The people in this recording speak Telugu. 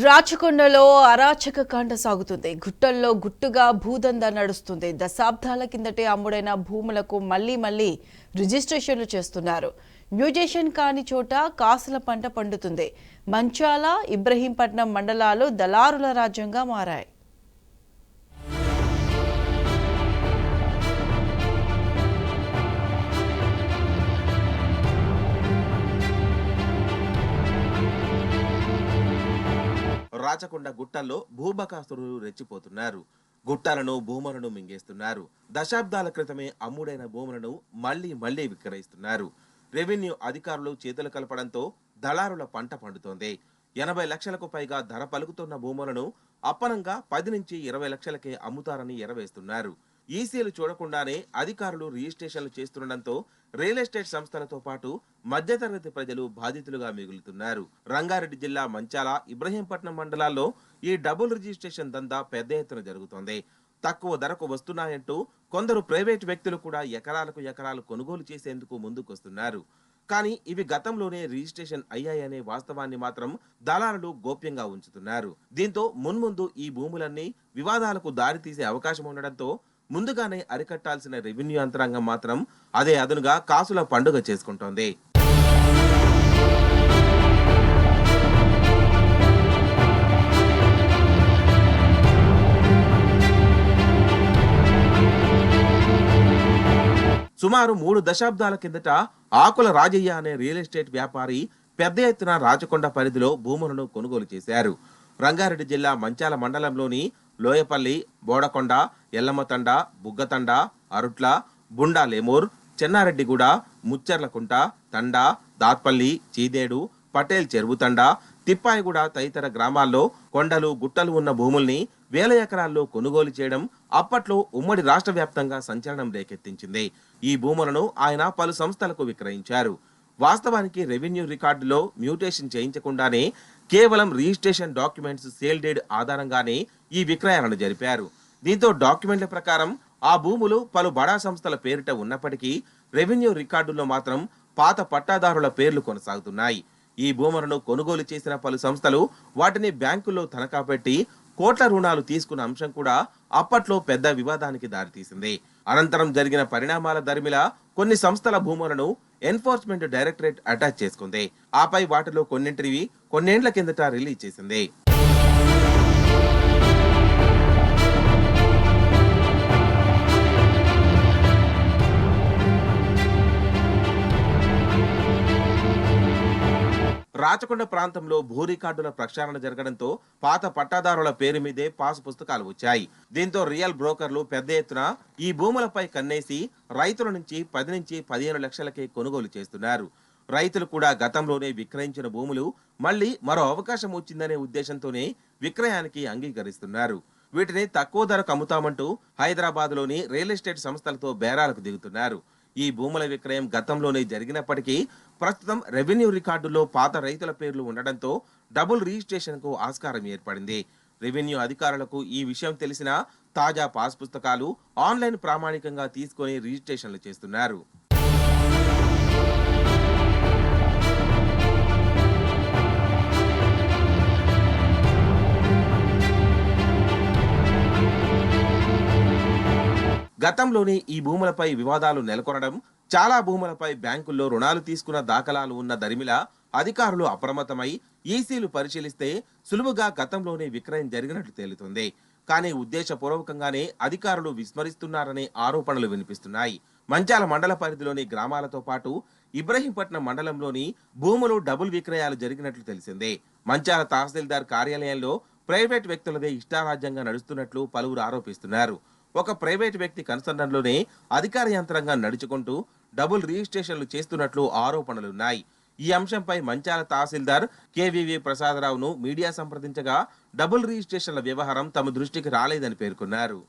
రాచకొండలో అరాచక కాండ సాగుతుంది. గుట్టల్లో గుట్టుగా భూదందా నడుస్తుంది. దశాబ్దాల కిందటే అమ్ముడైన భూములకు మళ్లీ రిజిస్ట్రేషన్లు చేస్తున్నారు. మ్యూటేషన్ కాని చోట కాసుల పంట పండుతుంది. మంచాల, ఇబ్రహీంపట్నం మండలాలు దళారుల రాజ్యంగా మారాయి. రాచకొండ గుట్టల్లో భూబకాసురులు రెచ్చిపోతున్నారు. గుట్టలను భూములను మింగేస్తున్నారు. దశాబ్దాల క్రితమే అమ్ముడైన భూములను మళ్లీ విక్రయిస్తున్నారు. రెవెన్యూ అధికారులు చేతులు కలపడంతో దళారుల పంట పండుతోంది. 80 లక్షలకు పైగా ధర పలుకుతున్న భూములను అప్పనంగా 10 నుంచి 20 లక్షలకే అమ్ముతారని ఎరవేస్తున్నారు. ఈసీలు చూడకుండానే అధికారులు రిజిస్ట్రేషన్లు చేస్తుండటంతో రియల్ ఎస్టేట్ సంస్థలతో పాటు మధ్యతరగతి ప్రజలు బాధితులుగా మిగులుతున్నారు. రంగారెడ్డి జిల్లా మంచాల, ఇబ్రహీంపట్నం మండలాల్లో ఈ డబుల్ రిజిస్ట్రేషన్ దందా పెద్ద ఎత్తున జరుగుతోంది. తక్కువ ధరకు వస్తున్నాయంటూ కొందరు ప్రైవేట్ వ్యక్తులు కూడా ఎకరాలకు ఎకరాలు కొనుగోలు చేసేందుకు ముందుకొస్తున్నారు. కానీ ఇవి గతంలోనే రిజిస్ట్రేషన్ అయ్యాయనే వాస్తవాన్ని మాత్రం దళారులు గోప్యంగా ఉంచుతున్నారు. దీంతో మున్ముందు ఈ భూములన్నీ వివాదాలకు దారితీసే అవకాశం ఉండడంతో ముందుగానే అరికట్టాల్సిన రెవెన్యూ యంత్రాంగం మాత్రం అదే అదునుగా కాసుల పండుగ చేసుకుంటోంది. సుమారు 3 దశాబ్దాల కిందట ఆకుల రాజయ్య అనే రియల్ ఎస్టేట్ వ్యాపారి పెద్ద ఎత్తున రాచకొండ పరిధిలో భూములను కొనుగోలు చేశారు. రంగారెడ్డి జిల్లా మంచాల మండలంలోని లోయపల్లి, బోడకొండ, ఎల్లమ్మతండ, బుగ్గతండ, అరుట్ల, బుండా లేమూర్, చెన్నారెడ్డిగూడ, ముచ్చర్లకుంట, తండ, దాత్పల్లి, చీదేడు, పటేల్ చెరువుతండ, తిప్పాయిగూడ తదితర గ్రామాల్లో కొండలు, గుట్టలు ఉన్న భూముల్ని వేల ఎకరాల్లో కొనుగోలు చేయడం అప్పట్లో ఉమ్మడి రాష్ట్ర వ్యాప్తంగా సంచలనం రేకెత్తించింది. ఈ భూములను ఆయన పలు సంస్థలకు విక్రయించారు. వాస్తవానికి రెవెన్యూ రికార్డులో మ్యూటేషన్ చేయించకుండానే కేవలం రిజిస్ట్రేషన్ డాక్యుమెంట్స్, సేల్ డీడ్ ఆధారంగానే ఈ విక్రయాలను జరిపారు. దీంతో డాక్యుమెంట్ల ప్రకారం ఆ భూములు పలు బడా సంస్థల పేరిట ఉన్నప్పటికీ రెవెన్యూ రికార్డుల్లో మాత్రం పాత పట్టాదారుల పేర్లు కొనసాగుతున్నాయి. ఈ భూములను కొనుగోలు చేసిన పలు సంస్థలు వాటిని బ్యాంకుల్లో తనఖా పెట్టి కోట్ల రుణాలు తీసుకున్న అంశం కూడా అప్పట్లో పెద్ద వివాదానికి దారితీసింది. అనంతరం జరిగిన పరిణామాల దరిమిలా కొన్ని సంస్థల భూములను ఎన్ఫోర్స్మెంట్ డైరెక్టరేట్ అటాచ్ చేసుకుంది. ఆపై వాటిలో కొన్నింటివి కొన్నేండ్ల కిందట రిలీజ్ చేసింది. రాచకొండ ప్రాంతంలో భూ రికార్డుల ప్రక్షాళన జరగడంతో పాత పట్టాదారుల పేరు మీదే పాసు పుస్తకాలు వచ్చాయి. దీంతో రియల్ బ్రోకర్లు పెద్ద ఎత్తున ఈ భూములపై కన్నేసి రైతుల నుంచి 10 నుంచి 15 లక్షలకే కొనుగోలు చేస్తున్నారు. రైతులు కూడా గతంలోనే విక్రయించిన భూములు మళ్లీ మరో అవకాశం వచ్చిందనే ఉద్దేశంతోనే విక్రయానికి అంగీకరిస్తున్నారు. వీటిని తక్కువ ధరకు అమ్ముతామంటూ హైదరాబాద్లోని రియల్ ఎస్టేట్ సంస్థలతో బేరాలకు దిగుతున్నారు. ఈ భూముల విక్రయం గతంలోనే జరిగినప్పటికీ ప్రస్తుతం రెవెన్యూ రికార్డుల్లో పాత రైతుల పేర్లు ఉండడంతో డబుల్ రిజిస్ట్రేషన్ కు ఆస్కారం ఏర్పడింది. రెవెన్యూ అధికారులకు ఈ విషయం తెలిసినా తాజా పాస్ పుస్తకాలు ఆన్లైన్ ప్రామాణికంగా తీసుకొని రిజిస్ట్రేషన్లు చేస్తున్నారు. గతంలోనే ఈ భూములపై వివాదాలు నెలకొనడం, చాలా భూములపై బ్యాంకుల్లో రుణాలు తీసుకున్న దాఖలాలు ఉన్న దరిమిలా అధికారులు అప్రమత్తమై ఈసీలు పరిశీలిస్తే సులువుగా గతంలోనే విక్రయం జరిగినట్లు తేలుతుంది. కానీ ఉద్దేశపూర్వకంగానే అధికారులు విస్మరిస్తున్నారనే ఆరోపణలు వినిపిస్తున్నాయి. మంచాల మండల పరిధిలోని గ్రామాలతో పాటు ఇబ్రహీంపట్నం మండలంలోని భూములు డబుల్ విక్రయాలు జరిగినట్లు తెలిసిందే. మంచాల తహసీల్దార్ కార్యాలయంలో ప్రైవేట్ వ్యక్తులదే ఇష్టారాజ్యంగా నడుస్తున్నట్లు పలువురు ఆరోపిస్తున్నారు. ఒక ప్రైవేట్ వ్యక్తి కన్సర్న్లోనే అధికార యంత్రాంగం నడుచుకుంటూ డబుల్ రిజిస్ట్రేషన్లు చేస్తున్నట్లు ఆరోపణలున్నాయి. ఈ అంశంపై మంచాల తహసీల్దార్ కేవీవీ ప్రసాదరావును మీడియా సంప్రదించగా డబుల్ రిజిస్ట్రేషన్ల వ్యవహారం తమ దృష్టికి రాలేదని పేర్కొన్నారు.